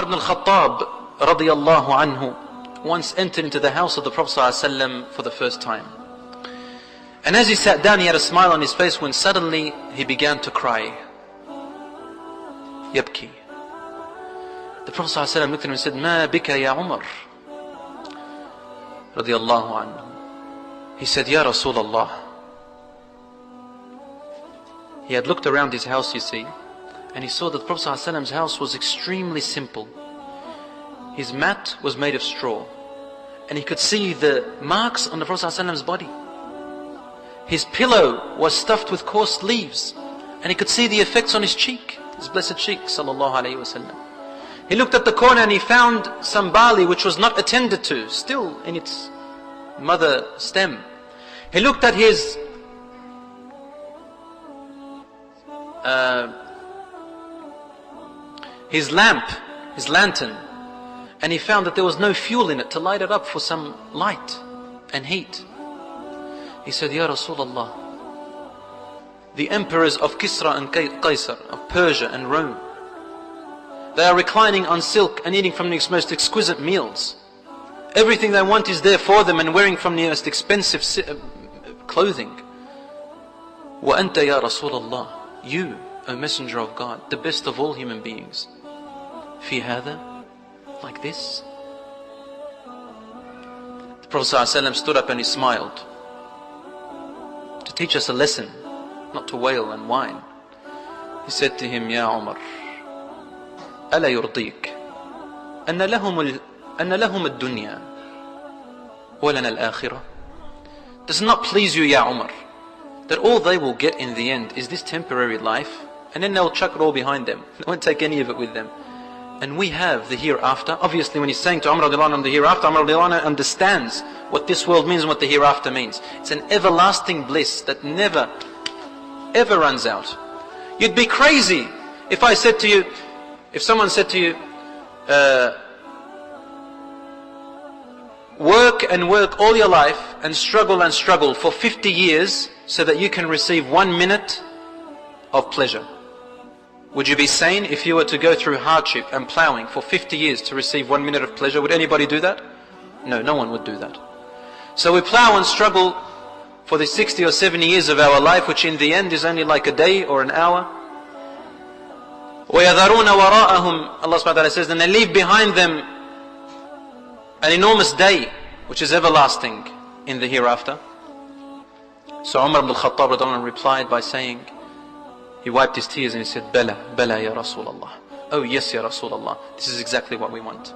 ibn al-Khattab radiyallahu anhu once entered into the house of the Prophet ﷺ for the first time. And as he sat down, he had a smile on his face when suddenly he began to cry. Yabki. The Prophet ﷺ looked at him and said, Ma bika ya Umar? Radiyallahu anhu. He said, Ya Rasulullah. He had looked around his house, you see, and he saw that the Prophet ﷺ's house was extremely simple. His mat was made of straw, and he could see the marks on the Prophet ﷺ's body. His pillow was stuffed with coarse leaves, and he could see the effects on his cheek, his blessed cheek, sallallahu alayhi wasallam. He looked at the corner and he found some barley which was not attended to, still in its mother stem. He looked at his lamp, his lantern, and he found that there was no fuel in it to light it up for some light and heat. He said, Ya Rasulullah, the emperors of Kisra and Qaisar, of Persia and Rome, they are reclining on silk and eating from the most exquisite meals. Everything they want is there for them, and wearing from the most expensive clothing. Wa anta ya Rasulullah, you, O Messenger of God, the best of all human beings, fi hada, like this? The Prophet ﷺ stood up and he smiled to teach us a lesson, not to wail and whine. He said to him, Ya Umar, ألا يرضيك أن لهم الدنيا ولنا الآخرة? Does it not please you, Ya Umar, that all they will get in the end is this temporary life, and then they'll chuck it all behind them, they won't take any of it with them, and we have the hereafter? Obviously when he's saying to Umar radiallahu anhu the hereafter, Umar radiallahu anhu understands what this world means and what the hereafter means. It's an everlasting bliss that never ever runs out. You'd be crazy if I said to you, if someone said to you, work and work all your life and struggle for 50 years so that you can receive 1 minute of pleasure. Would you be sane if you were to go through hardship and plowing for 50 years to receive 1 minute of pleasure? Would anybody do that? No, no one would do that. So we plow and struggle for the 60 or 70 years of our life, which in the end is only like a day or an hour. وَيَذَرُونَ وَرَاءَهُمْ, Allah subhanahu wa ta'ala says, and they leave behind them an enormous day, which is everlasting in the hereafter. So Umar ibn al-Khattab replied by saying, he wiped his tears and he said, Bala, Bala ya Rasulullah. Oh yes ya Rasulullah, this is exactly what we want.